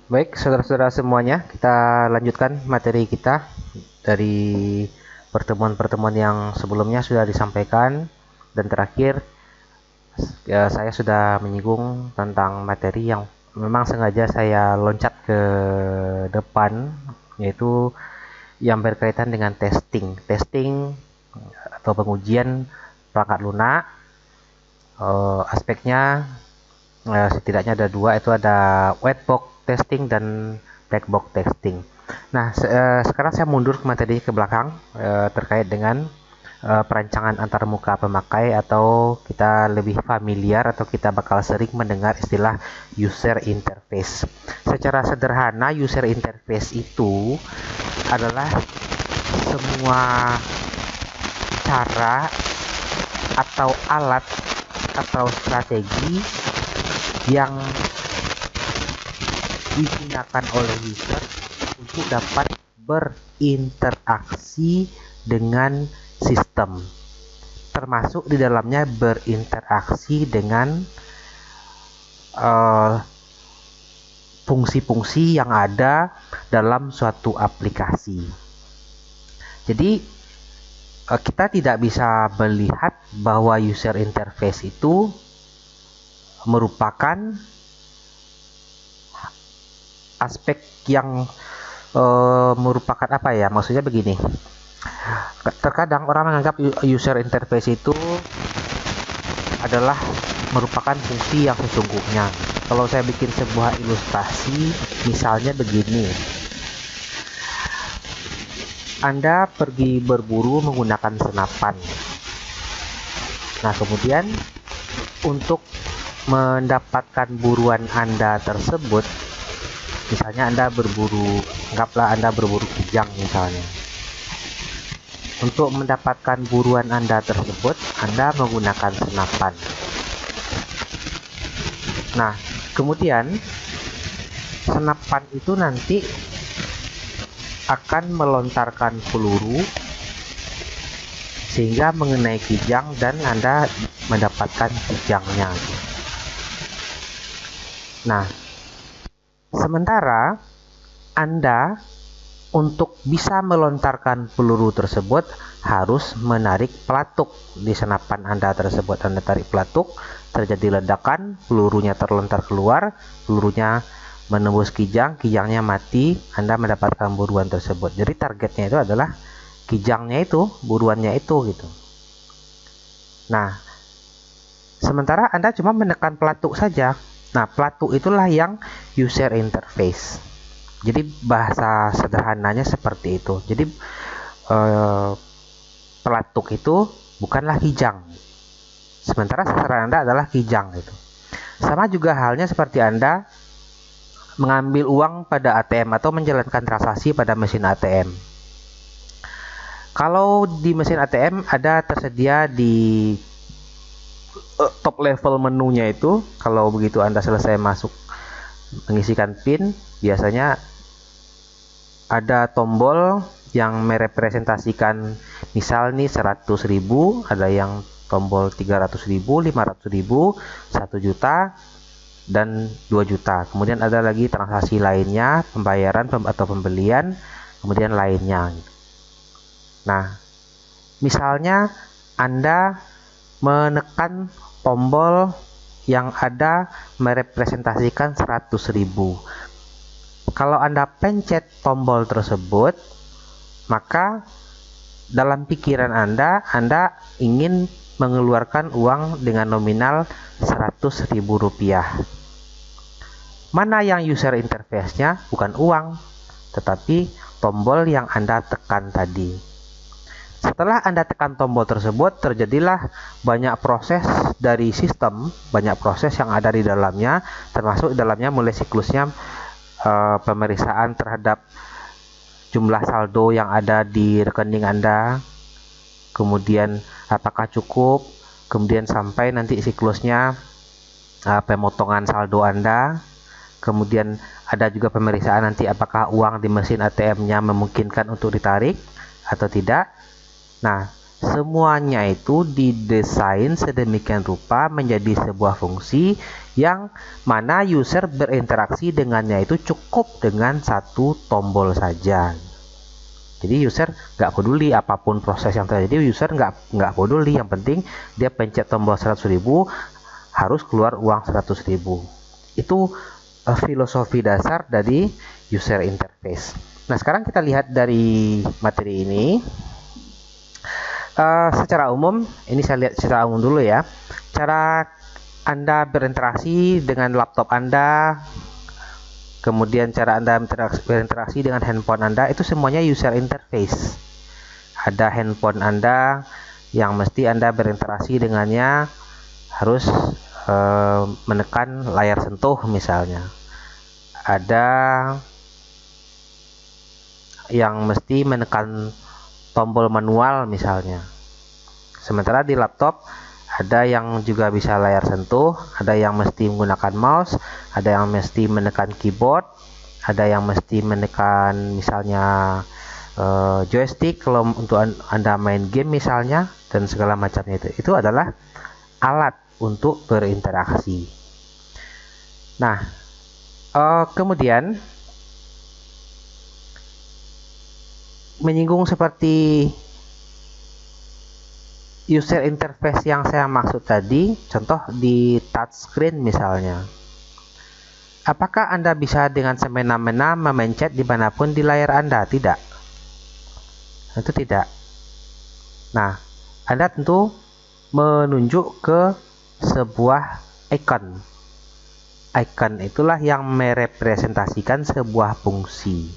Baik, saudara-saudara semuanya, kita lanjutkan materi kita dari pertemuan-pertemuan yang sebelumnya sudah disampaikan, dan terakhir saya sudah menyinggung tentang materi yang memang sengaja saya loncat ke depan, yaitu yang berkaitan dengan testing atau pengujian perangkat lunak. Aspeknya setidaknya ada dua, itu ada white box testing dan black box testing. Nah, sekarang saya mundur ke materi ke belakang terkait dengan perancangan antarmuka pemakai, atau kita lebih familiar atau kita bakal sering mendengar istilah user interface. Secara sederhana, user interface itu adalah semua cara atau alat atau strategi yang digunakan oleh user untuk dapat berinteraksi dengan sistem, termasuk di dalamnya berinteraksi dengan fungsi-fungsi yang ada dalam suatu aplikasi. Jadi kita tidak bisa melihat bahwa user interface itu merupakan aspek yang merupakan apa ya, maksudnya begini, terkadang orang menganggap user interface itu adalah merupakan fungsi yang sesungguhnya. Kalau saya bikin sebuah ilustrasi, misalnya begini, Anda pergi berburu menggunakan senapan. Nah, kemudian untuk mendapatkan buruan Anda tersebut, misalnya Anda berburu, anggaplah Anda berburu kijang misalnya. Untuk mendapatkan buruan Anda tersebut, Anda menggunakan senapan. Nah, kemudian senapan itu nanti akan melontarkan peluru sehingga mengenai kijang dan Anda mendapatkan kijangnya. Nah, sementara Anda untuk bisa melontarkan peluru tersebut harus menarik pelatuk di senapan Anda tersebut. Anda tarik pelatuk, terjadi ledakan, pelurunya terlontar keluar, pelurunya menembus kijang, kijangnya mati, Anda mendapatkan buruan tersebut. Jadi targetnya itu adalah kijangnya itu, buruannya itu gitu. Nah, sementara Anda cuma menekan pelatuk saja. Nah, pelatuk itulah yang user interface. Jadi bahasa sederhananya seperti itu. Jadi pelatuk itu bukanlah kijang, sementara sasaran Anda adalah kijang gitu. Sama juga halnya seperti Anda mengambil uang pada ATM atau menjalankan transaksi pada mesin ATM. Kalau di mesin ATM ada tersedia di top level menunya itu, kalau begitu Anda selesai masuk mengisikan PIN, biasanya ada tombol yang merepresentasikan misal nih 100.000, ada yang tombol 300.000, 500.000, 1 juta, dan 2 juta. Kemudian ada lagi transaksi lainnya, pembayaran atau pembelian, kemudian lainnya. Nah, misalnya Anda menekan tombol yang ada merepresentasikan 100.000. Kalau Anda pencet tombol tersebut, maka dalam pikiran Anda ingin mengeluarkan uang dengan nominal Rp100.000. Mana yang user interface-nya? Bukan uang, tetapi tombol yang Anda tekan tadi. Setelah Anda tekan tombol tersebut, terjadilah banyak proses dari sistem, banyak proses yang ada di dalamnya, termasuk di dalamnya mulai siklusnya pemeriksaan terhadap jumlah saldo yang ada di rekening Anda, kemudian apakah cukup, kemudian sampai nanti siklusnya pemotongan saldo Anda, kemudian ada juga pemeriksaan nanti apakah uang di mesin ATM-nya memungkinkan untuk ditarik atau tidak. Nah, semuanya itu didesain sedemikian rupa menjadi sebuah fungsi yang mana user berinteraksi dengannya itu cukup dengan satu tombol saja. Jadi user nggak peduli apapun proses yang terjadi, user nggak peduli, yang penting dia pencet tombol 100.000 harus keluar uang 100.000. Itu filosofi dasar dari user interface. Nah, sekarang kita lihat dari materi ini. Secara umum, ini saya lihat secara umum dulu ya. Cara Anda berinteraksi dengan laptop Anda, kemudian cara Anda berinteraksi dengan handphone Anda, itu semuanya user interface. Ada handphone Anda yang mesti Anda berinteraksi dengannya harus menekan layar sentuh misalnya. Ada yang mesti menekan tombol manual misalnya. Sementara di laptop ada yang juga bisa layar sentuh, ada yang mesti menggunakan mouse, ada yang mesti menekan keyboard, ada yang mesti menekan misalnya joystick kalau untuk Anda main game misalnya, dan segala macamnya itu adalah alat untuk berinteraksi. Nah, kemudian menyinggung seperti user interface yang saya maksud tadi, contoh di touchscreen misalnya. Apakah Anda bisa dengan semena-mena memencet dimanapun di layar Anda? Tidak. Itu tidak. Nah, Anda tentu menunjuk ke sebuah icon. Icon itulah yang merepresentasikan sebuah fungsi.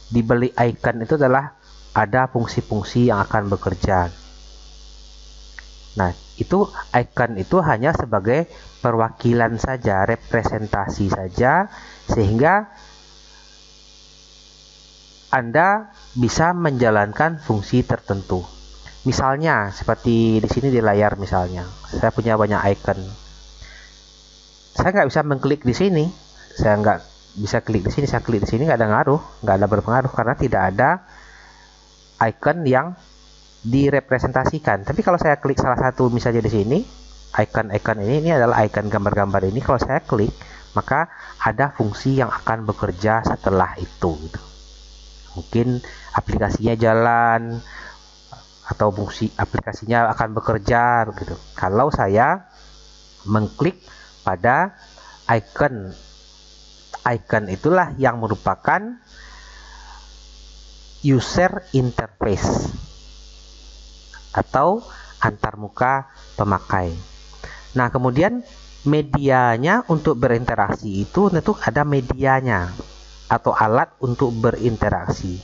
Di balik icon itu adalah ada fungsi-fungsi yang akan bekerja. Nah, itu icon itu hanya sebagai perwakilan saja, representasi saja, sehingga Anda bisa menjalankan fungsi tertentu. Misalnya seperti di sini di layar misalnya, saya punya banyak icon. Saya nggak bisa mengklik di sini, saya nggak bisa klik di sini, saya klik di sini nggak ada ngaruh, nggak ada berpengaruh karena tidak ada icon yang direpresentasikan. Tapi kalau saya klik salah satu misalnya di sini, icon-icon ini adalah icon gambar-gambar ini. Kalau saya klik, maka ada fungsi yang akan bekerja setelah itu. Gitu. Mungkin aplikasinya jalan atau fungsi aplikasinya akan bekerja. Gitu. Kalau saya mengklik pada icon itulah yang merupakan user interface atau antarmuka pemakai. Nah, kemudian medianya untuk berinteraksi itu tentu ada medianya atau alat untuk berinteraksi.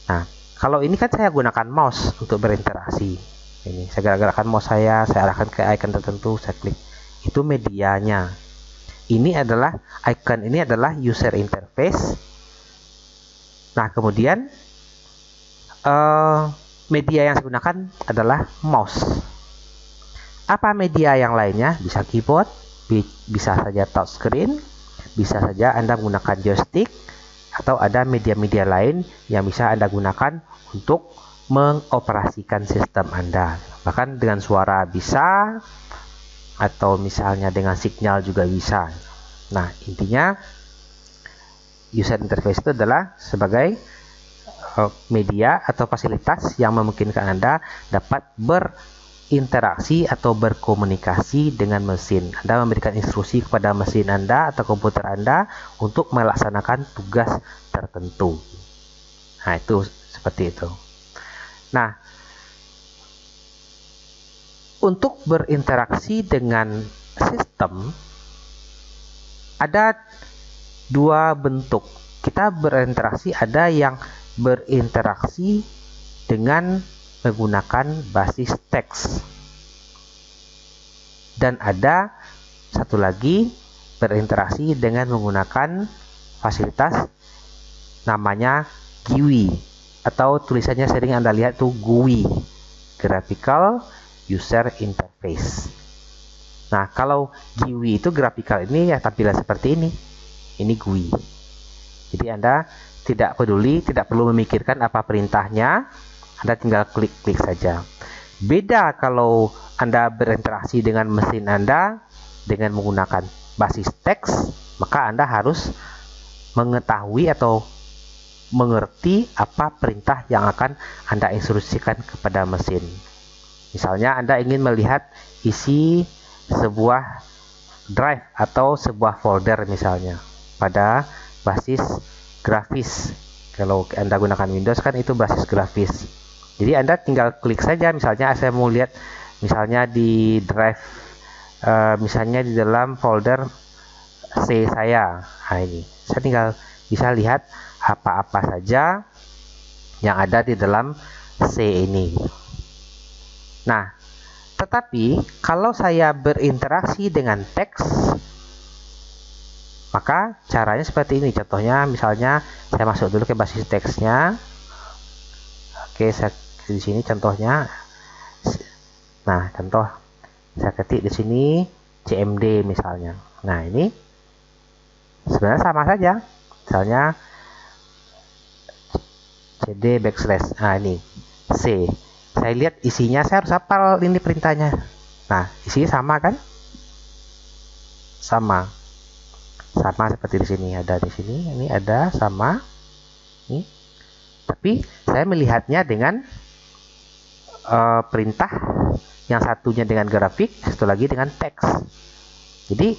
Nah, kalau ini kan saya gunakan mouse untuk berinteraksi. Ini saya gerak-gerakkan mouse saya arahkan ke icon tertentu, saya klik. Itu medianya. Ini adalah icon ini adalah user interface. Nah, kemudian media yang saya gunakan adalah mouse. Apa media yang lainnya? Bisa keyboard, bisa saja touchscreen, bisa saja Anda menggunakan joystick, atau ada media-media lain yang bisa Anda gunakan untuk mengoperasikan sistem Anda. Bahkan dengan suara bisa, atau misalnya dengan sinyal juga bisa. Nah, intinya user interface itu adalah sebagai media atau fasilitas yang memungkinkan Anda dapat berinteraksi atau berkomunikasi dengan mesin. Anda memberikan instruksi kepada mesin Anda atau komputer Anda untuk melaksanakan tugas tertentu. Nah, itu seperti itu. Nah, untuk berinteraksi dengan sistem ada dua bentuk. Kita berinteraksi, ada yang berinteraksi dengan menggunakan basis teks, dan ada satu lagi berinteraksi dengan menggunakan fasilitas namanya GUI, atau tulisannya sering Anda lihat tuh GUI, Graphical User Interface. Nah, kalau GUI itu graphical ini ya tampilan seperti ini. Ini GUI. Jadi Anda tidak peduli, tidak perlu memikirkan apa perintahnya. Anda tinggal klik-klik saja. Beda kalau Anda berinteraksi dengan mesin Anda dengan menggunakan basis teks, maka Anda harus mengetahui atau mengerti apa perintah yang akan Anda instruksikan kepada mesin. Misalnya Anda ingin melihat isi sebuah drive atau sebuah folder misalnya pada basis grafis. Kalau Anda gunakan Windows kan itu basis grafis. Jadi Anda tinggal klik saja, misalnya saya mau lihat misalnya di drive misalnya di dalam folder C saya. Nah, ini saya tinggal bisa lihat apa-apa saja yang ada di dalam C ini. Nah, tetapi kalau saya berinteraksi dengan teks, maka caranya seperti ini. Contohnya misalnya saya masuk dulu ke basis teksnya. Oke, saya di sini contohnya. Nah, contoh saya ketik di sini CMD misalnya. Nah, ini sebenarnya sama saja. Misalnya CD backslash. Nah, ini C. Saya lihat isinya, saya harus hafal ini perintahnya. Nah, isinya sama kan? Sama seperti di sini, ada di sini, ini ada sama. Ini. Tapi saya melihatnya dengan perintah, yang satunya dengan grafik, satu lagi dengan teks. Jadi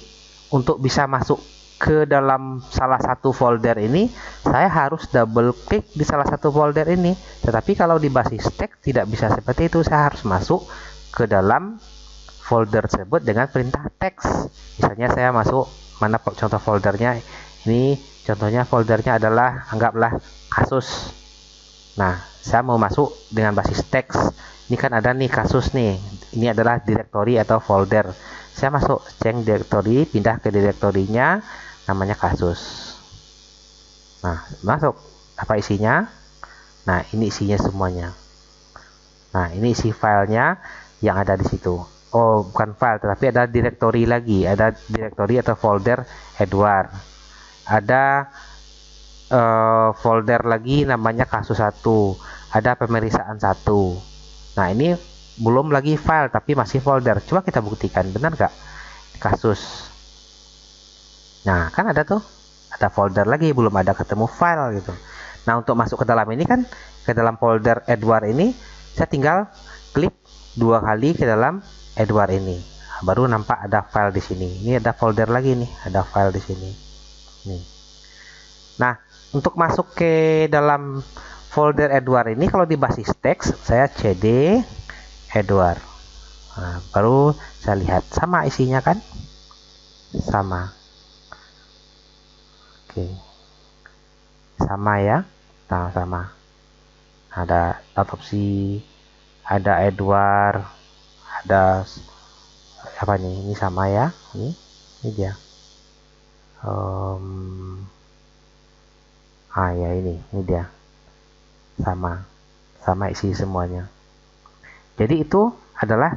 untuk bisa masuk ke dalam salah satu folder ini, saya harus double klik di salah satu folder ini. Tetapi kalau di basis teks tidak bisa seperti itu, saya harus masuk ke dalam folder tersebut dengan perintah teks. Misalnya saya masuk, mana contoh foldernya ini, contohnya foldernya adalah, anggaplah kasus. Nah, saya mau masuk dengan basis teks. Ini kan ada nih kasus nih, ini adalah direktori atau folder. Saya masuk change directory, pindah ke direktorinya namanya kasus. Nah, masuk, apa isinya? Nah, ini isinya semuanya. Nah, ini isi filenya yang ada di situ. Oh, bukan file, tetapi ada direktori lagi, ada direktori atau folder Edward. Ada folder lagi namanya kasus 1, ada pemeriksaan 1. Nah, ini belum lagi file tapi masih folder. Coba kita buktikan, benar nggak? Kasus. Nah, kan ada tuh, ada folder lagi, belum ada ketemu file gitu. Nah, untuk masuk ke dalam ini kan, ke dalam folder Edward ini, saya tinggal klik 2 kali ke dalam Edward ini. Nah, baru nampak ada file di sini. Ini ada folder lagi nih, ada file di sini. Nih. Nah, untuk masuk ke dalam folder Edward ini, kalau di basis teks saya CD Edward. Nah, baru saya lihat sama isinya kan, sama. Oke, sama ya. Nah, sama, ada autopsi, ada Edward, ada apa nih, ini sama ya, ini dia. Ya ini dia, sama isi semuanya. Jadi itu adalah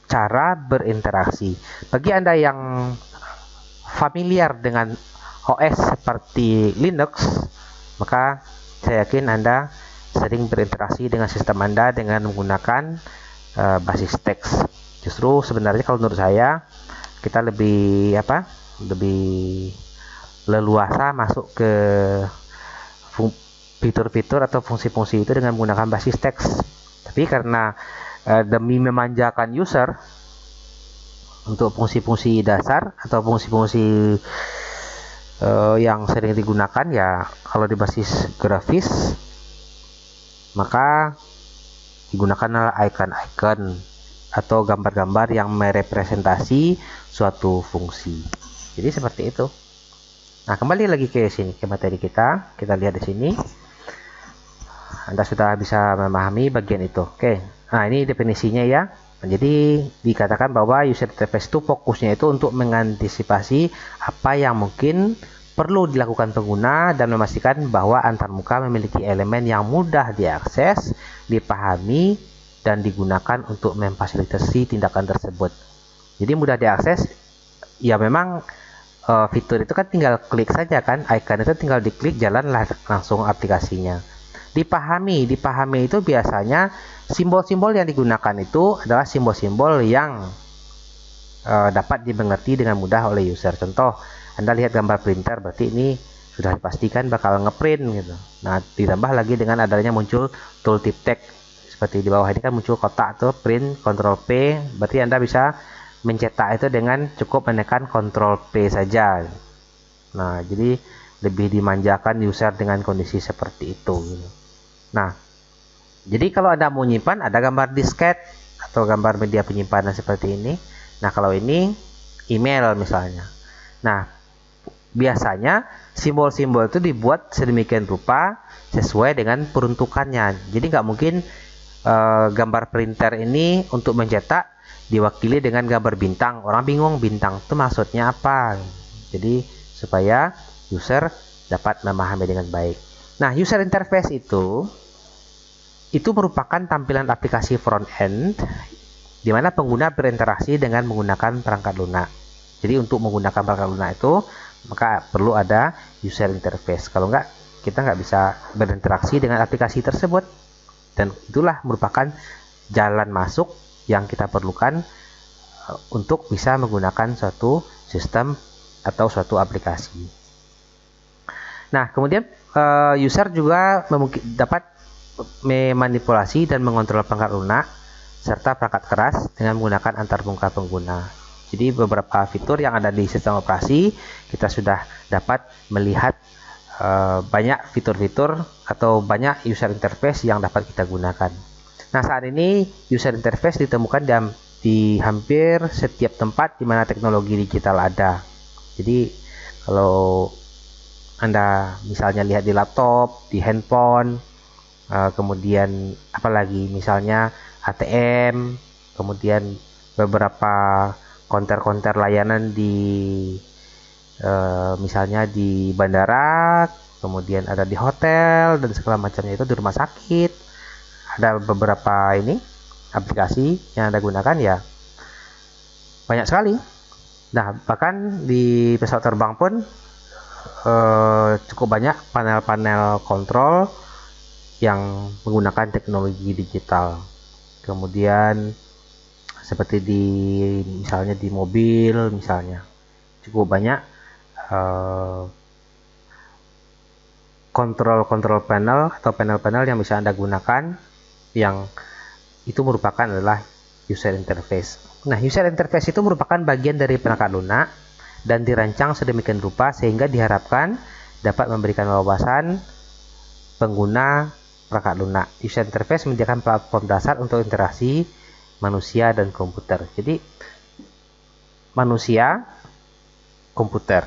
cara berinteraksi. Bagi Anda yang familiar dengan OS seperti Linux, maka saya yakin Anda sering berinteraksi dengan sistem Anda dengan menggunakan basis teks. Justru sebenarnya kalau menurut saya, kita lebih leluasa masuk ke fitur-fitur atau fungsi-fungsi itu dengan menggunakan basis teks. Tapi karena demi memanjakan user untuk fungsi-fungsi dasar atau fungsi-fungsi yang sering digunakan, ya kalau di basis grafis maka digunakanlah icon-icon atau gambar-gambar yang merepresentasi suatu fungsi. Jadi seperti itu. Nah, kembali lagi ke sini, ke materi kita. Kita lihat di sini. Anda sudah bisa memahami bagian itu. Oke. Nah, ini definisinya ya. Jadi dikatakan bahwa user interface itu fokusnya itu untuk mengantisipasi apa yang mungkin perlu dilakukan pengguna dan memastikan bahwa antarmuka memiliki elemen yang mudah diakses, dipahami, dan digunakan untuk memfasilitasi tindakan tersebut. Jadi mudah diakses, ya memang fitur itu kan tinggal klik saja kan, icon itu tinggal diklik, jalanlah langsung aplikasinya. Dipahami itu biasanya simbol-simbol yang digunakan itu adalah simbol-simbol yang dapat dimengerti dengan mudah oleh user. Contoh, Anda lihat gambar printer, berarti ini sudah dipastikan bakal ngeprint gitu. Nah, ditambah lagi dengan adanya muncul tooltip text seperti di bawah ini kan muncul kotak tuh, print, Ctrl P, berarti Anda bisa mencetak itu dengan cukup menekan Ctrl P saja. Nah, jadi lebih dimanjakan user dengan kondisi seperti itu gitu. Nah, jadi kalau Anda mau nyimpan, ada gambar disket atau gambar media penyimpanan seperti ini. Nah, kalau ini email misalnya. Nah, biasanya simbol-simbol itu dibuat sedemikian rupa sesuai dengan peruntukannya. Jadi nggak mungkin gambar printer ini untuk mencetak diwakili dengan gambar bintang. Orang bingung bintang itu maksudnya apa. Jadi supaya user dapat memahami dengan baik. Nah, user interface itu merupakan tampilan aplikasi front end di mana pengguna berinteraksi dengan menggunakan perangkat lunak. Jadi untuk menggunakan perangkat lunak itu maka perlu ada user interface. Kalau enggak, kita nggak bisa berinteraksi dengan aplikasi tersebut. Dan itulah merupakan jalan masuk yang kita perlukan untuk bisa menggunakan suatu sistem atau suatu aplikasi. Nah, kemudian user juga dapat memanipulasi dan mengontrol perangkat lunak serta perangkat keras dengan menggunakan antarmuka pengguna. Jadi beberapa fitur yang ada di sistem operasi kita sudah dapat melihat banyak fitur-fitur atau banyak user interface yang dapat kita gunakan. Nah, saat ini user interface ditemukan di hampir setiap tempat di mana teknologi digital ada. Jadi kalau Anda misalnya lihat di laptop, di handphone, kemudian apalagi misalnya ATM, kemudian beberapa konter-konter layanan di misalnya di bandara, kemudian ada di hotel dan segala macamnya, itu di rumah sakit. Ada beberapa ini aplikasi yang Anda gunakan ya banyak sekali. Nah, bahkan di pesawat terbang pun cukup banyak panel-panel kontrol yang menggunakan teknologi digital. Kemudian seperti misalnya di mobil misalnya cukup banyak kontrol panel atau panel-panel yang bisa Anda gunakan yang itu merupakan adalah user interface. Nah, user interface itu merupakan bagian dari perangkat lunak dan dirancang sedemikian rupa sehingga diharapkan dapat memberikan wawasan pengguna perangkat lunak. User interface menyediakan platform dasar untuk interaksi manusia dan komputer. Jadi manusia, komputer.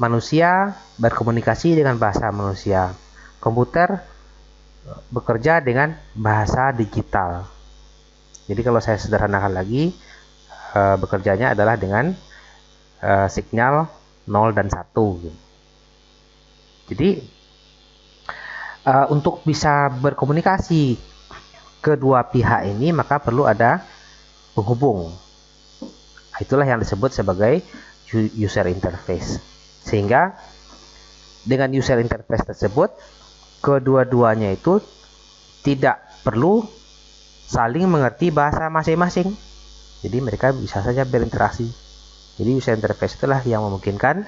Manusia berkomunikasi dengan bahasa manusia. Komputer bekerja dengan bahasa digital. Jadi kalau saya sederhanakan lagi, bekerjanya adalah dengan sinyal 0 dan 1. Jadi untuk bisa berkomunikasi kedua pihak ini maka perlu ada penghubung. Itulah yang disebut sebagai user interface. Sehingga dengan user interface tersebut kedua-duanya itu tidak perlu saling mengerti bahasa masing-masing. Jadi mereka bisa saja berinteraksi. Jadi user interface itulah yang memungkinkan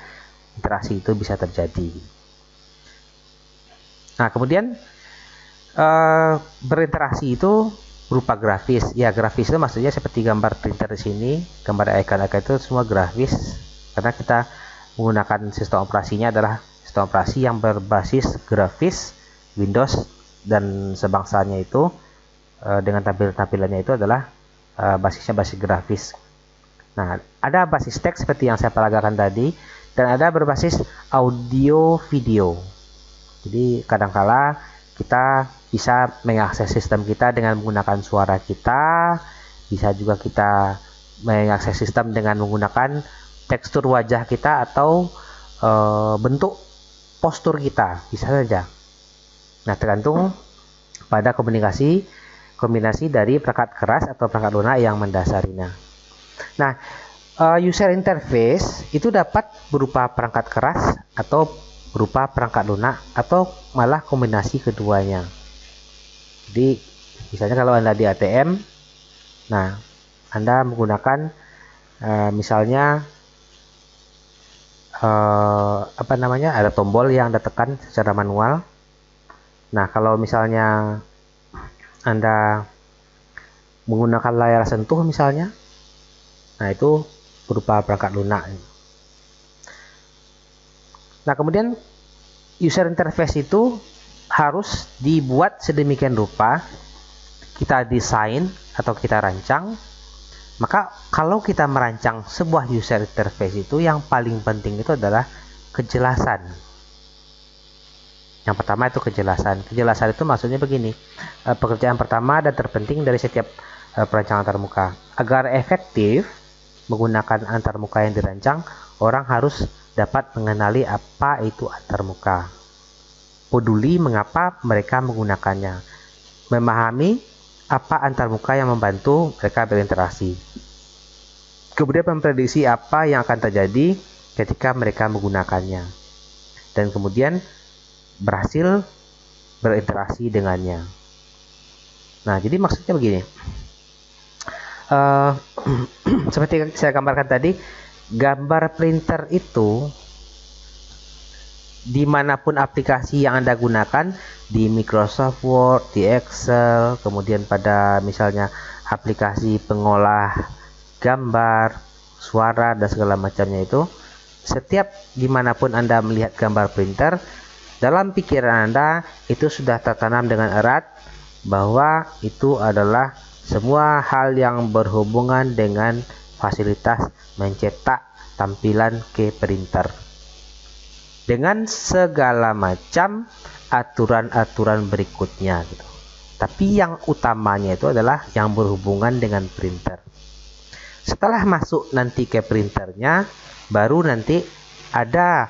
interaksi itu bisa terjadi. Nah, kemudian berinteraksi itu berupa grafis. Ya, grafis itu maksudnya seperti gambar printer di sini, gambar icon-icon itu semua grafis karena kita menggunakan sistem operasinya adalah sistem operasi yang berbasis grafis Windows dan sebangsanya itu dengan tampilannya itu adalah basisnya basis grafis. Nah, ada basis teks seperti yang saya peragakan tadi dan ada berbasis audio video. Jadi kadangkala kita bisa mengakses sistem kita dengan menggunakan suara kita, bisa juga kita mengakses sistem dengan menggunakan tekstur wajah kita atau bentuk postur kita, bisa saja. Nah, tergantung pada kombinasi dari perangkat keras atau perangkat lunak yang mendasarinya. Nah, user interface itu dapat berupa perangkat keras atau berupa perangkat lunak atau malah kombinasi keduanya. Jadi misalnya kalau Anda di ATM, nah Anda menggunakan misalnya ada tombol yang Anda tekan secara manual. Nah kalau misalnya Anda menggunakan layar sentuh misalnya, nah itu berupa perangkat lunak. Nah kemudian user interface itu harus dibuat sedemikian rupa, kita desain atau kita rancang. Maka kalau kita merancang sebuah user interface itu, yang paling penting itu adalah kejelasan. Yang pertama itu kejelasan. Kejelasan itu maksudnya begini, pekerjaan pertama dan terpenting dari setiap perancangan antarmuka. Agar efektif menggunakan antarmuka yang dirancang, orang harus dapat mengenali apa itu antarmuka, peduli mengapa mereka menggunakannya, memahami apa antarmuka yang membantu mereka berinteraksi, kemudian memprediksi apa yang akan terjadi ketika mereka menggunakannya, dan kemudian berhasil berinteraksi dengannya. Nah, jadi maksudnya begini, seperti saya gambarkan tadi, gambar printer itu dimanapun aplikasi yang Anda gunakan, di Microsoft Word, di Excel, kemudian pada misalnya aplikasi pengolah gambar, suara, dan segala macamnya itu, setiap dimanapun Anda melihat gambar printer, dalam pikiran Anda itu sudah tertanam dengan erat bahwa itu adalah semua hal yang berhubungan dengan fasilitas mencetak tampilan ke printer dengan segala macam aturan-aturan berikutnya gitu. Tapi yang utamanya itu adalah yang berhubungan dengan printer. Setelah masuk nanti ke printernya, baru nanti ada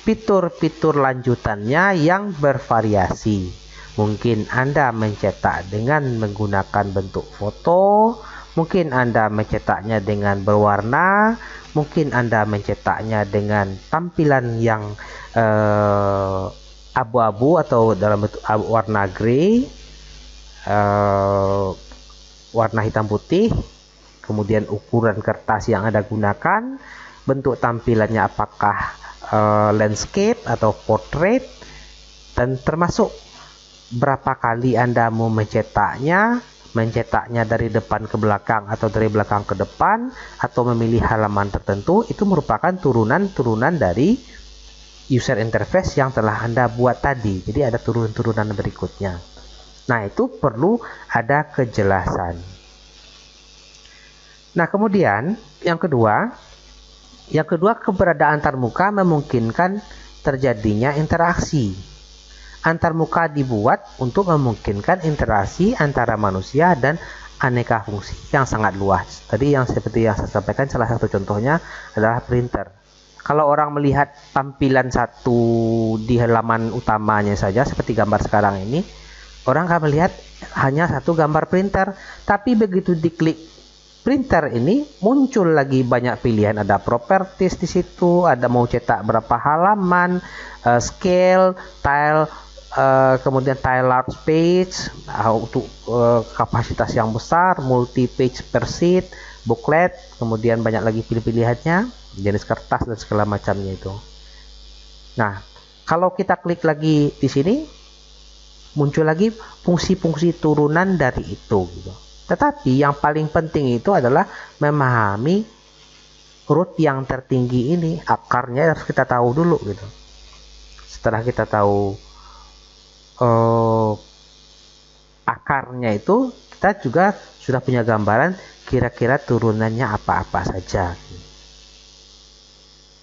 fitur-fitur lanjutannya yang bervariasi. Mungkin Anda mencetak dengan menggunakan bentuk foto, mungkin Anda mencetaknya dengan berwarna, mungkin Anda mencetaknya dengan tampilan yang abu-abu atau dalam bentuk warna grey, warna hitam putih, kemudian ukuran kertas yang Anda gunakan, bentuk tampilannya apakah landscape atau portrait, dan termasuk berapa kali Anda mau mencetaknya dari depan ke belakang atau dari belakang ke depan, atau memilih halaman tertentu. Itu merupakan turunan-turunan dari user interface yang telah Anda buat tadi. Jadi ada turunan-turunan berikutnya. Nah, itu perlu ada kejelasan. Nah, kemudian yang kedua keberadaan antarmuka memungkinkan terjadinya interaksi. Antarmuka dibuat untuk memungkinkan interaksi antara manusia dan aneka fungsi yang sangat luas. Tadi seperti yang saya sampaikan, salah satu contohnya adalah printer. Kalau orang melihat tampilan satu di halaman utamanya saja, seperti gambar sekarang ini, orang akan melihat hanya satu gambar printer. Tapi begitu diklik printer ini, muncul lagi banyak pilihan. Ada properties di situ, ada mau cetak berapa halaman, scale, tile, kemudian tile large page untuk kapasitas yang besar, multi page per sheet, booklet, kemudian banyak lagi pilihannya, jenis kertas dan segala macamnya itu. Nah, kalau kita klik lagi di sini, muncul lagi fungsi-fungsi turunan dari itu gitu. Tetapi yang paling penting itu adalah memahami root yang tertinggi ini, akarnya harus kita tahu dulu gitu. Setelah kita tahu akarnya itu, kita juga sudah punya gambaran kira-kira turunannya apa-apa saja.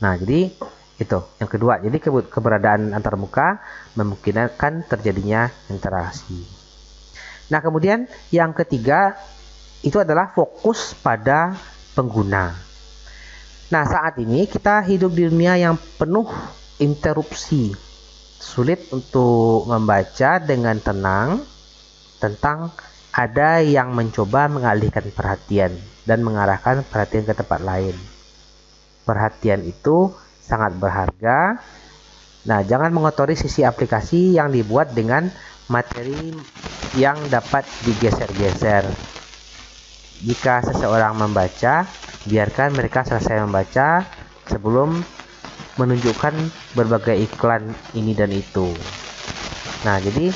Nah, jadi itu yang kedua. Jadi keberadaan antarmuka memungkinkan terjadinya interaksi. Nah, kemudian yang ketiga itu adalah fokus pada pengguna. Nah, saat ini kita hidup di dunia yang penuh interupsi. Sulit untuk membaca dengan tenang tentang ada yang mencoba mengalihkan perhatian dan mengarahkan perhatian ke tempat lain. Perhatian itu sangat berharga Nah, jangan mengotori sisi aplikasi yang dibuat dengan materi yang dapat digeser-geser. Jika seseorang membaca, biarkan mereka selesai membaca sebelum menunjukkan berbagai iklan ini dan itu. Nah, jadi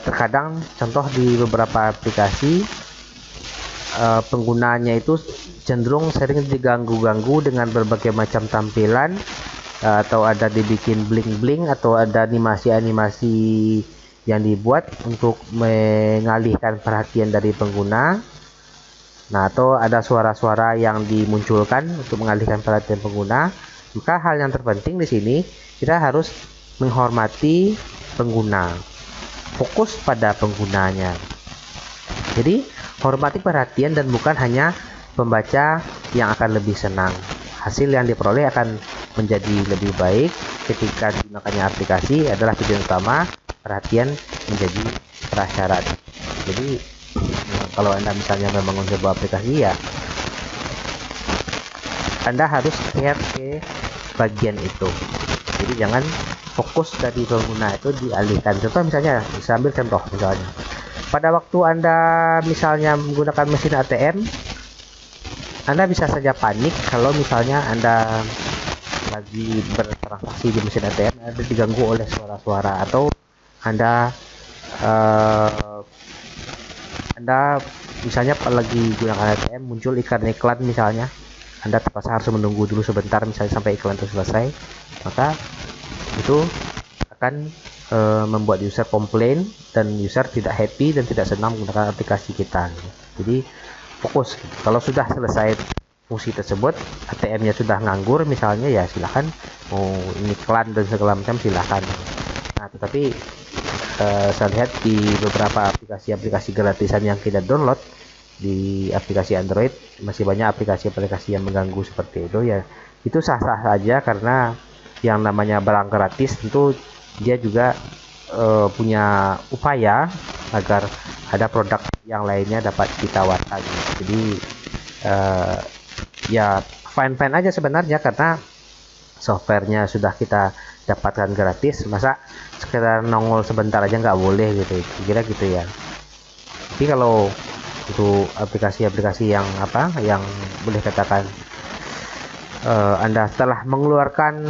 terkadang contoh di beberapa aplikasi penggunanya itu cenderung sering diganggu-ganggu dengan berbagai macam tampilan, atau ada dibikin bling-bling, atau ada animasi-animasi yang dibuat untuk mengalihkan perhatian dari pengguna. Nah, atau ada suara-suara yang dimunculkan untuk mengalihkan perhatian pengguna. Maka hal yang terpenting di sini kita harus menghormati pengguna, fokus pada penggunanya. Jadi hormati perhatian dan bukan hanya pembaca yang akan lebih senang. Hasil yang diperoleh akan menjadi lebih baik ketika digunakannya aplikasi adalah tujuan utama, perhatian menjadi prasyarat. Jadi kalau Anda misalnya membangun sebuah aplikasi, ya Anda harus care ke bagian itu. Jadi jangan fokus dari pengguna itu dialihkan. Contoh misalnya, saya ambil contoh misalnya, pada waktu Anda misalnya menggunakan mesin ATM, Anda bisa saja panik kalau misalnya Anda lagi bertransaksi di mesin ATM, Anda diganggu oleh suara-suara, atau Anda misalnya lagi gunakan ATM muncul iklan-iklan misalnya, Anda terpaksa harus menunggu dulu sebentar misalnya sampai iklan itu selesai, maka itu akan membuat user komplain dan user tidak happy dan tidak senang menggunakan aplikasi kita. Jadi fokus. Kalau sudah selesai fungsi tersebut, ATM-nya sudah nganggur misalnya, ya silahkan mau ini iklan dan segala macam silahkan. Nah, tetapi saya lihat di beberapa aplikasi-aplikasi gratisan yang kita download di aplikasi Android, masih banyak aplikasi-aplikasi yang mengganggu seperti itu. Ya itu sah-sah saja, karena yang namanya barang gratis tentu dia juga punya upaya agar ada produk yang lainnya dapat ditawarkan. Jadi ya fine-fine aja sebenarnya, karena softwarenya sudah kita dapatkan gratis, masa sekedar nongol sebentar aja nggak boleh gitu, kira gitu ya. Tapi kalau untuk aplikasi-aplikasi yang yang boleh katakan Anda telah mengeluarkan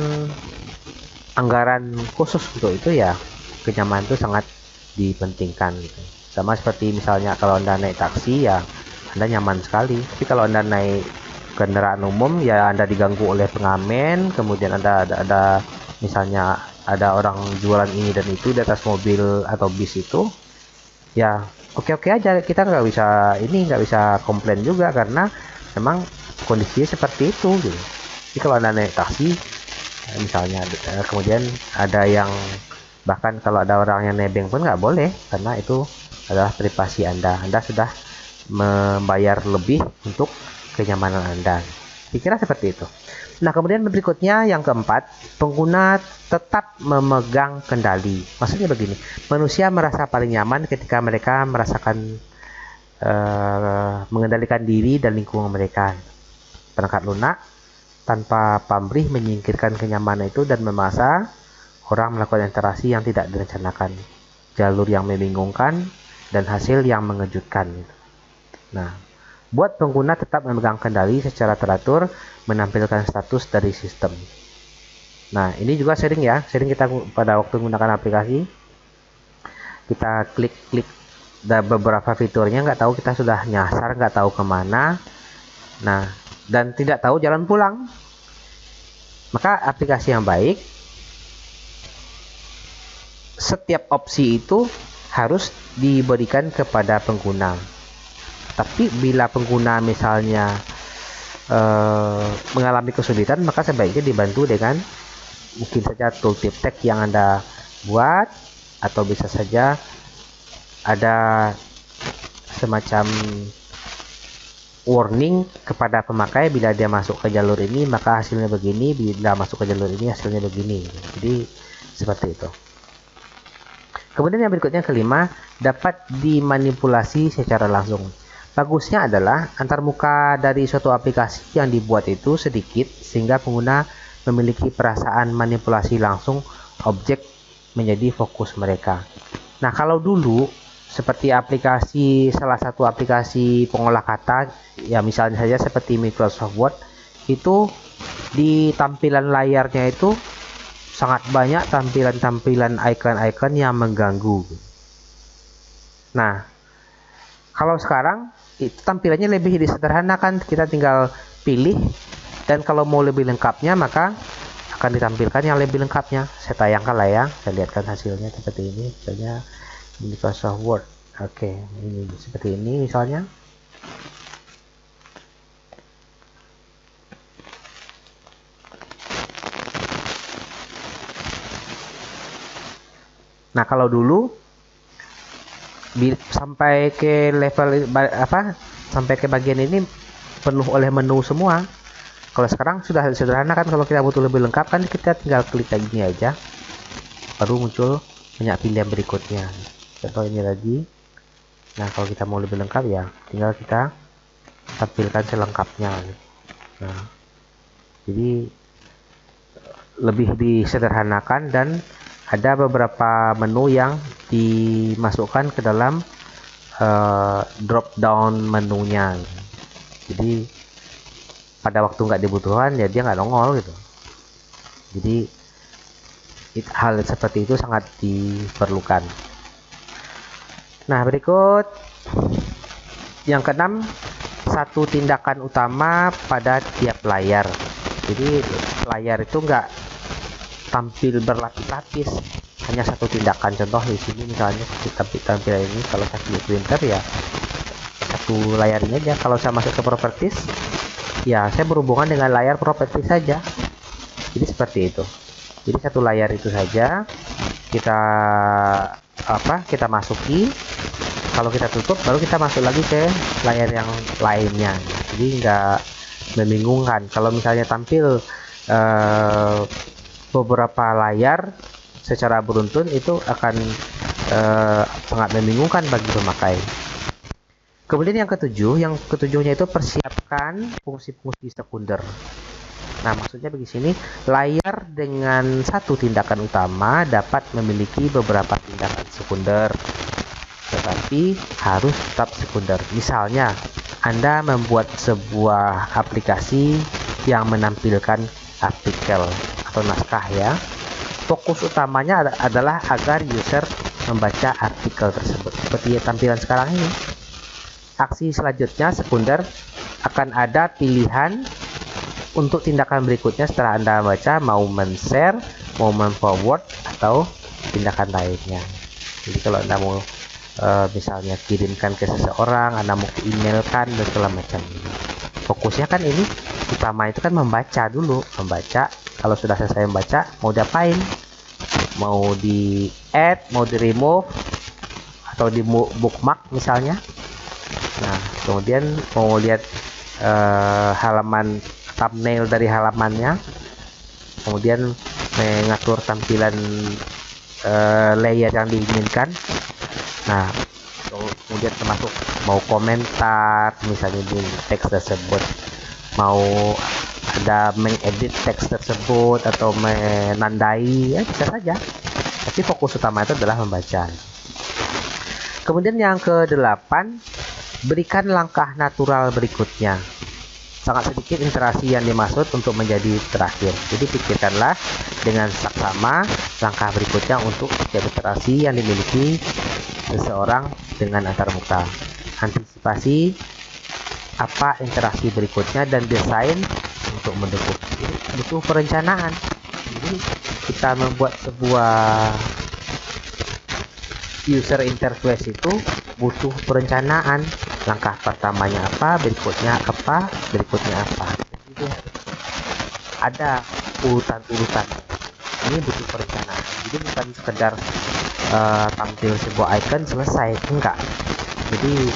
anggaran khusus untuk itu, ya kenyamanan itu sangat dipentingkan gitu. Sama seperti misalnya kalau Anda naik taksi, ya Anda nyaman sekali. Tapi kalau Anda naik kendaraan umum, ya Anda diganggu oleh pengamen, kemudian ada misalnya ada orang jualan ini dan itu di atas mobil atau bis itu, ya oke aja, kita nggak bisa komplain juga, karena memang kondisinya seperti itu gitu. Jadi kalau Anda naik taksi misalnya, kemudian ada yang bahkan kalau ada orang yang nebeng pun nggak boleh, karena itu adalah privasi Anda sudah membayar lebih untuk kenyamanan Anda. Dikira seperti itu. Nah, kemudian berikutnya yang keempat, pengguna tetap memegang kendali. Maksudnya begini, manusia merasa paling nyaman ketika mereka merasakan mengendalikan diri dan lingkungan mereka. Perangkat lunak tanpa pamrih menyingkirkan kenyamanan itu dan memaksa orang melakukan interaksi yang tidak direncanakan, jalur yang membingungkan, dan hasil yang mengejutkan. Nah, buat pengguna tetap memegang kendali secara teratur, menampilkan status dari sistem. Nah, ini juga sering kita pada waktu menggunakan aplikasi, kita klik beberapa fiturnya, nggak tahu kita sudah nyasar, nggak tahu kemana, nah, dan tidak tahu jalan pulang. Maka aplikasi yang baik, setiap opsi itu harus diberikan kepada pengguna. Tapi bila pengguna misalnya mengalami kesulitan, maka sebaiknya dibantu dengan mungkin saja tooltip teks yang Anda buat, atau bisa saja ada semacam warning kepada pemakai, bila dia masuk ke jalur ini maka hasilnya begini, bila masuk ke jalur ini hasilnya begini. Jadi seperti itu. Kemudian yang berikutnya, kelima, dapat dimanipulasi secara langsung. Bagusnya adalah antarmuka dari suatu aplikasi yang dibuat itu sedikit, sehingga pengguna memiliki perasaan manipulasi langsung objek menjadi fokus mereka. Nah, kalau dulu seperti salah satu aplikasi pengolah kata, ya misalnya saja seperti Microsoft Word, itu di tampilan layarnya itu sangat banyak tampilan-tampilan icon-icon yang mengganggu. Nah, kalau sekarang itu tampilannya lebih disederhanakan, kita tinggal pilih, dan kalau mau lebih lengkapnya maka akan ditampilkan yang lebih lengkapnya. Saya tayangkan lah ya, saya lihatkan hasilnya seperti ini, misalnya Microsoft Word. Oke, ini seperti ini misalnya. Nah, kalau dulu sampai ke level sampai ke bagian ini penuh oleh menu semua. Kalau sekarang sudah sederhana kan, kalau kita butuh lebih lengkap kan kita tinggal klik lagi gini aja, baru muncul banyak pilihan berikutnya. Contoh ini lagi. Nah, kalau kita mau lebih lengkap ya tinggal kita tampilkan selengkapnya. Nah, jadi lebih disederhanakan, dan ada beberapa menu yang dimasukkan ke dalam drop down menunya. Jadi pada waktu nggak dibutuhkan ya dia nggak nongol gitu. Jadi hal seperti itu sangat diperlukan. Nah, berikut yang keenam, satu tindakan utama pada tiap layar. Jadi layar itu nggak tampil berlapis-lapis, hanya satu tindakan. Contoh di sini misalnya tampilan ini, kalau saya klik printer ya satu layar ini aja. Kalau saya masuk ke properties ya saya berhubungan dengan layar properties saja. Jadi seperti itu. Jadi satu layar itu saja kita masuki. Kalau kita tutup baru kita masuk lagi ke layar yang lainnya. Jadi nggak membingungkan. Kalau misalnya tampil beberapa layar secara beruntun, itu akan sangat membingungkan bagi pemakai. Kemudian yang ketujuhnya itu persiapkan fungsi-fungsi sekunder. Nah, maksudnya begini, layar dengan satu tindakan utama dapat memiliki beberapa tindakan sekunder, tetapi harus tetap sekunder. Misalnya, Anda membuat sebuah aplikasi yang menampilkan artikel atau naskah ya. Fokus utamanya adalah agar user membaca artikel tersebut. Seperti tampilan sekarang ini. Aksi selanjutnya sekunder akan ada pilihan untuk tindakan berikutnya setelah Anda baca, mau men-share, mau men-forward, atau tindakan lainnya. Jadi kalau Anda mau misalnya kirimkan ke seseorang, Anda mau emailkan dan segala macam. Fokusnya kan ini utama itu kan membaca dulu, membaca. Kalau sudah selesai membaca, mau diapain? Mau di add, mau di remove, atau di bookmark misalnya. Nah, kemudian mau lihat halaman thumbnail dari halamannya, kemudian mengatur tampilan layer yang diinginkan. Nah, kemudian termasuk mau komentar misalnya di teks tersebut, mau ada mengedit teks tersebut atau menandai, ya bisa saja. Tapi fokus utama itu adalah membaca. Kemudian yang ke-8, berikan langkah natural berikutnya. Sangat sedikit interaksi yang dimaksud untuk menjadi terakhir. Jadi pikirkanlah dengan saksama langkah berikutnya untuk setiap interaksi yang dimiliki seseorang dengan antarmuka. Antisipasi apa interaksi berikutnya dan desain untuk mendukung. Jadi butuh perencanaan. Jadi kita membuat sebuah user interface itu butuh perencanaan. Langkah pertamanya apa, berikutnya apa, berikutnya apa. Jadi ada urutan-urutan. Ini butuh perencanaan. Jadi bukan sekedar tampil sebuah icon selesai, enggak. Jadi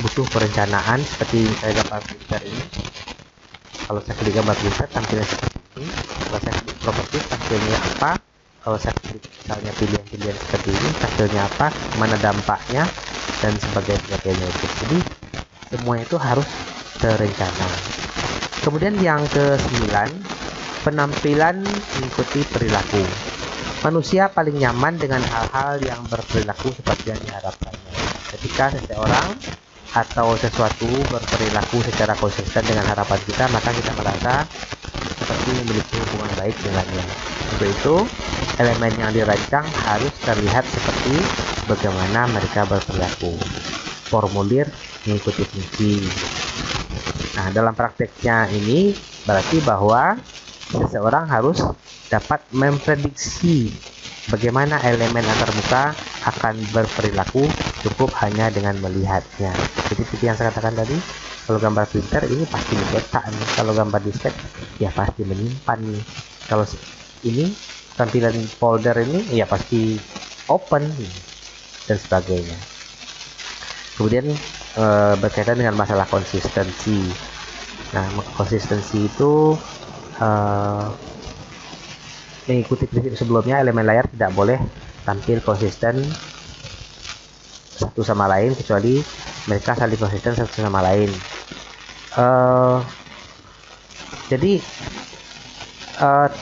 butuh perencanaan. Seperti saya gambar printer ini. Kalau saya klik gambar printer tampilnya seperti ini. Kalau saya klik properti tampilnya apa. Kalau saya klik misalnya pilihan-pilihan seperti ini tampilnya apa, mana dampaknya, dan sebagainya. Jadi semuanya itu harus terencana. Kemudian yang ke-9, Penampilan mengikuti perilaku. Manusia paling nyaman dengan hal-hal yang berperilaku seperti yang diharapkannya. Ketika seseorang atau sesuatu berperilaku secara konsisten dengan harapan kita, maka kita merasa seperti memiliki hubungan baik dengannya. Untuk itu, elemen yang dirancang harus terlihat seperti bagaimana mereka berperilaku. Formulir mengikuti fungsi. Nah, dalam prakteknya ini berarti bahwa seseorang harus dapat memprediksi bagaimana elemen antarmuka akan berperilaku cukup hanya dengan melihatnya. Jadi seperti yang saya katakan tadi, kalau gambar printer ini pasti dicetak nih, kalau gambar disket ya pasti menyimpan nih, kalau ini tampilan folder ini ya pasti open dan sebagainya. Kemudian berkaitan dengan masalah konsistensi. Nah, konsistensi itu mengikuti prinsip sebelumnya, elemen layar tidak boleh tampil konsisten satu sama lain kecuali mereka saling konsisten satu sama lain. Jadi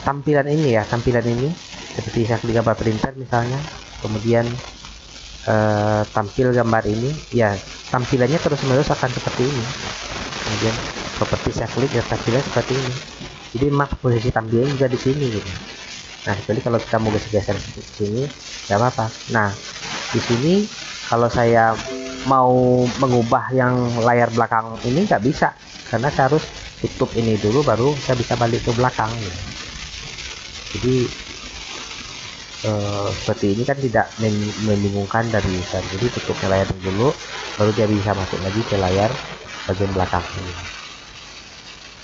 tampilan ini seperti saya klik gambar printer misalnya, kemudian tampil gambar ini, ya tampilannya terus-menerus akan seperti ini. Kemudian properti saya klik dan tampilannya seperti ini. Jadi memang posisi tampilan juga di sini gitu. Nah, jadi kalau kita mau geser ke sini, nggak apa-apa. Nah, di sini kalau saya mau mengubah yang layar belakang ini nggak bisa, karena saya harus tutup ini dulu baru saya bisa balik ke belakang gitu. Jadi seperti ini kan tidak membingungkan dari user. Jadi tutupnya layar dulu baru dia bisa masuk lagi ke layar bagian belakang ini.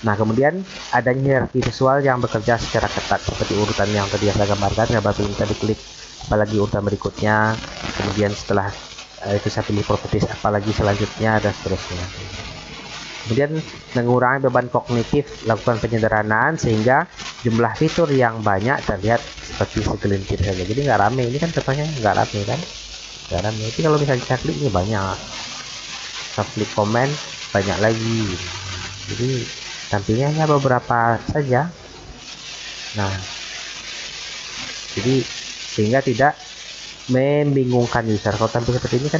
Nah, kemudian adanya hierarki visual yang bekerja secara ketat seperti urutan yang tadi saya gambarkan, gambar printer diklik apalagi urutan berikutnya, kemudian setelah itu saya pilih properties apalagi selanjutnya, dan seterusnya. Kemudian mengurangi beban kognitif, lakukan penyederhanaan sehingga jumlah fitur yang banyak terlihat seperti segelintir saja. Jadi nggak rame, ini kan contohnya nggak rame kan, nggak rame. Jadi kalau misalnya saya klik ini banyak, saya klik komen banyak lagi, jadi tampilnya hanya beberapa saja. Nah, jadi sehingga tidak membingungkan user. Kalau tampil seperti ini kan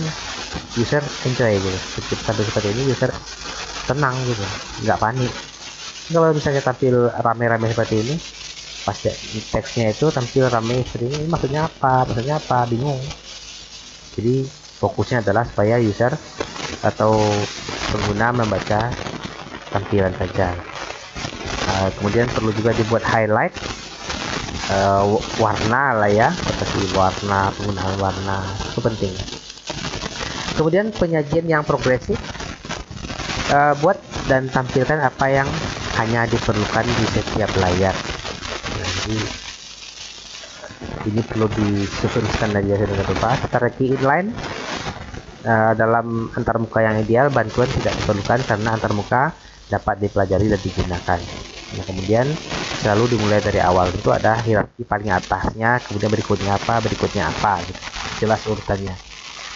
user enjoy gitu. Tampil seperti ini user tenang gitu, nggak panik. Kalau misalnya tampil rame-rame seperti ini, pas teksnya itu tampil rame seperti ini, maksudnya apa, bingung. Jadi fokusnya adalah supaya user atau pengguna membaca tampilan saja. Kemudian perlu juga dibuat highlight warna lah ya, seperti warna, penggunaan warna itu penting. Kemudian penyajian yang progresif, buat dan tampilkan apa yang hanya diperlukan di setiap layar. Nah, jadi ini perlu disusunkan aja dengan rupa. Strategi inline, dalam antarmuka yang ideal bantuan tidak diperlukan karena antarmuka dapat dipelajari dan digunakan. Nah, kemudian selalu dimulai dari awal, itu ada hierarki paling atasnya, kemudian berikutnya apa gitu. Jelas urutannya.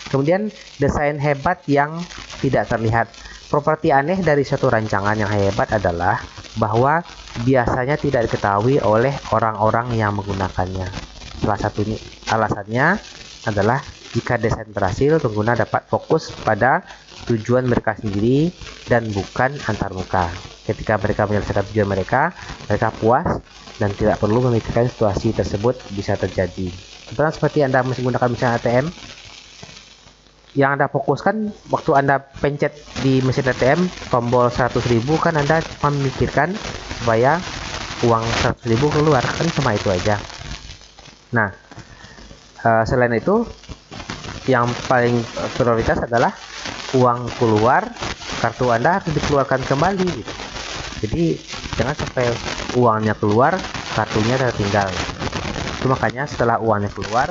Kemudian desain hebat yang tidak terlihat. Properti aneh dari suatu rancangan yang hebat adalah bahwa biasanya tidak diketahui oleh orang-orang yang menggunakannya. Salah satunya alasannya adalah jika desain berhasil, pengguna dapat fokus pada tujuan mereka sendiri dan bukan antarmuka. Ketika mereka menyelesaikan tujuan mereka puas dan tidak perlu memikirkan situasi tersebut bisa terjadi. Contohnya seperti Anda menggunakan mesin ATM, yang Anda fokuskan waktu Anda pencet di mesin ATM tombol 100.000, kan Anda cuma memikirkan supaya uang 100.000 keluar, kan cuma itu aja. Nah, selain itu yang paling prioritas adalah uang keluar, kartu Anda harus dikeluarkan kembali gitu. Jadi jangan sampai uangnya keluar, kartunya tertinggal. Itu makanya setelah uangnya keluar,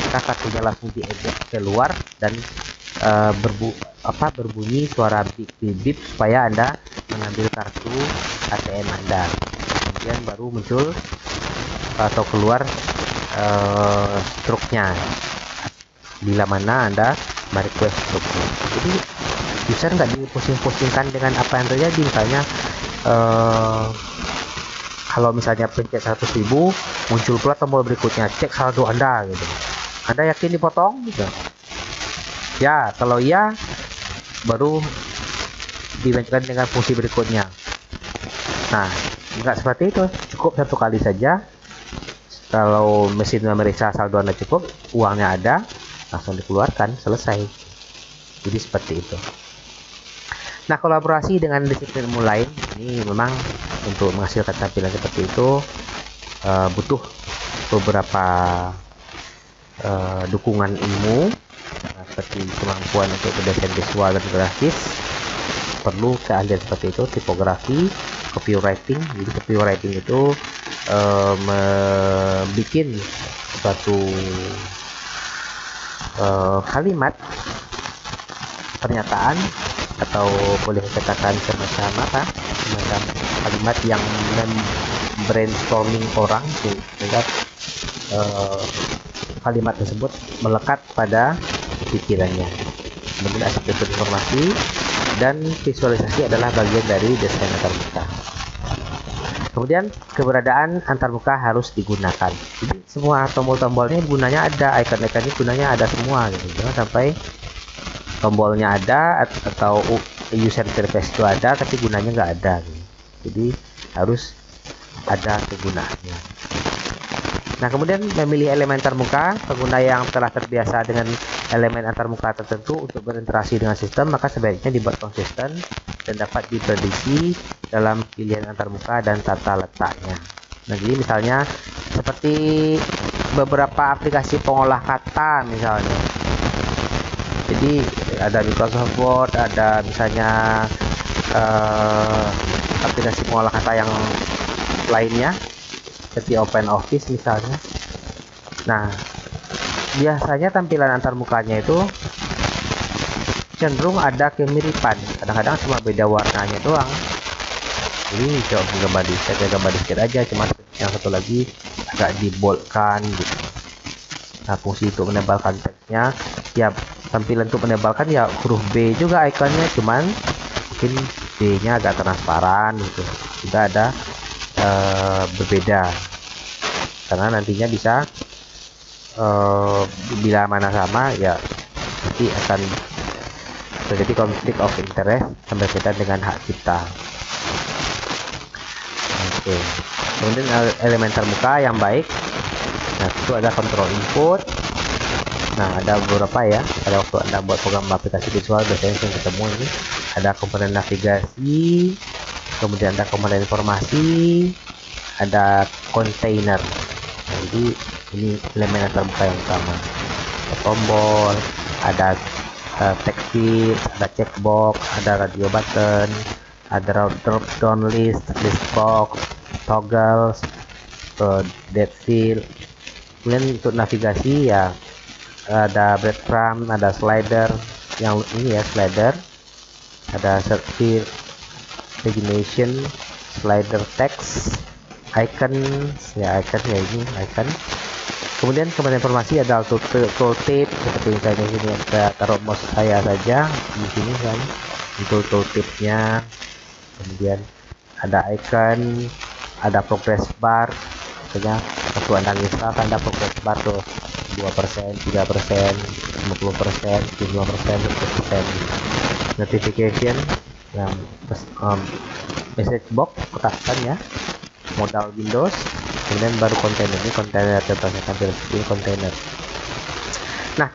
maka kartunya langsung diejek keluar dan berbunyi suara bip supaya Anda mengambil kartu ATM Anda. Kemudian baru muncul atau keluar struknya bila mana Anda merequest struknya. Jadi user nggak dipusing-pusingkan dengan apa yang terjadi, misalnya Kalau misalnya pencet 100.000, muncul pula tombol berikutnya, cek saldo Anda gitu. Anda yakin dipotong gitu? Ya, kalau iya baru dilanjutkan dengan fungsi berikutnya. Nah, enggak seperti itu, cukup satu kali saja. Kalau mesin memeriksa saldo Anda cukup, uangnya ada, langsung dikeluarkan, selesai. Jadi seperti itu. Nah, kolaborasi dengan disiplin ilmu lain ini memang untuk menghasilkan tampilan seperti itu butuh beberapa dukungan ilmu, seperti kemampuan untuk berdesain visual dan grafis. Perlu keahlian seperti itu, tipografi, copywriting. Jadi copywriting itu membuat suatu kalimat pernyataan, atau boleh dikatakan semacam apa, semacam kalimat yang brainstorming orang sehingga kalimat tersebut melekat pada pikirannya. Kemudian arsitektur informasi dan visualisasi adalah bagian dari desain antarmuka. Kemudian keberadaan antarmuka harus digunakan. Jadi semua tombol-tombolnya gunanya ada, icon-iconnya gunanya ada semua gitu. Jangan sampai tombolnya ada atau user interface itu ada tapi gunanya nggak ada gitu. Jadi harus ada kegunaannya. Nah, kemudian memilih elemen antarmuka. Pengguna yang telah terbiasa dengan elemen antarmuka tertentu untuk berinteraksi dengan sistem, maka sebaiknya dibuat konsisten dan dapat diprediksi dalam pilihan antarmuka dan tata letaknya. Nah, jadi misalnya seperti beberapa aplikasi pengolah kata misalnya. Jadi ada Microsoft Word, ada misalnya aplikasi pengolah kata yang lainnya seperti OpenOffice misalnya. Nah, biasanya tampilan antarmukanya itu cenderung ada kemiripan, kadang-kadang cuma beda warnanya doang. Jadi coba gambar dikit aja, cuma yang satu lagi agak diboldkan gitu. Nah, fungsi untuk menebalkan teksnya, ya tampilan untuk menebalkan ya huruf B juga ikonnya, cuman mungkin B-nya agak transparan gitu. Juga ada berbeda, karena nantinya bisa bila mana sama ya nanti akan terjadi konflik of interest berkaitan dengan hak cipta. Oke. Kemudian elemen terbuka yang baik, nah itu ada control input. Nah, ada beberapa ya, pada waktu Anda buat program aplikasi visual biasanya yang ketemu ini ada komponen navigasi, kemudian ada komponen informasi, ada kontainer. Nah, jadi ini elemen yang terbuka yang utama. Ada tombol, ada text field, ada checkbox, ada radio button, ada drop down list box, toggles, date field. Kemudian untuk navigasi ya ada breadcrumb, ada slider, yang ini ya slider, ada search field, pagination, slider text, icon ya ini icon. Kemudian komponen informasi ada tooltip, seperti misalnya ini saya taruh mouse saya saja di sini kan, itu tooltipnya. Kemudian ada icon, ada progress bar, misalnya waktu Anda install kan ada progress bar tuh 2%, 3%, 50%, 75%, 100%. Notification, yang message box kotakkan ya, modal Windows. Kemudian baru kontainer, ini kontainer contohnya tampil seperti kontainer. Nah,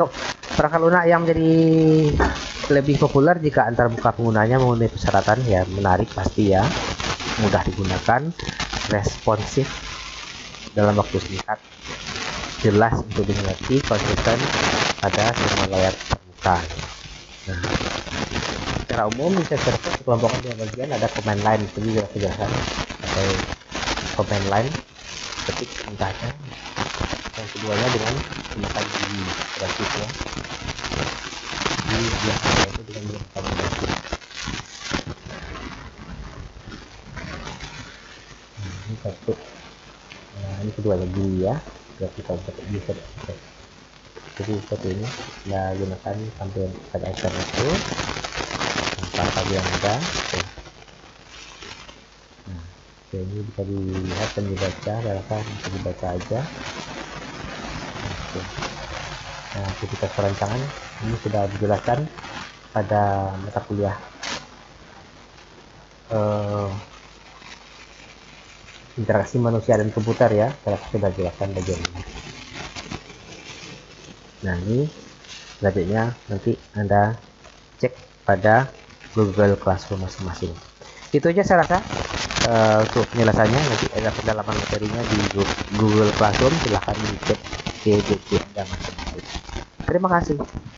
perangkat lunak yang menjadi lebih populer jika antarmuka penggunanya memenuhi persyaratan ya menarik pasti ya, mudah digunakan, responsif dalam waktu singkat, jelas untuk dimengerti, konsisten pada semua layar terbuka. Nah, secara umum bisa dikelompokkan dua bagian, ada command line itu juga penjelasan atau command line ketik perintahnya, yang keduanya dengan menggunakan GUI grafisnya. Jadi biasanya itu dengan menggunakan grafis. Ini satu. Nah, ini keduanya GUI ya, grafis untuk user interface. Jadi seperti ini, kita gunakan tampilan pada icon itu tanpa yang ada. Oke, ini bisa dilihat dan dibaca, silakan bisa dibaca aja. Oke. Nah, aktivitas perancangan ini sudah dijelaskan pada mata kuliah interaksi manusia dan komputer ya, saya sudah jelaskan bagian ini. Nah, ini selanjutnya nanti Anda cek pada Google Classroom masing-masing. Itu aja saya rasa untuk penjelasannya. Nanti ada pendalaman materinya di Google Classroom, silahkan dicek ke buku Anda masing-masing. Terima kasih.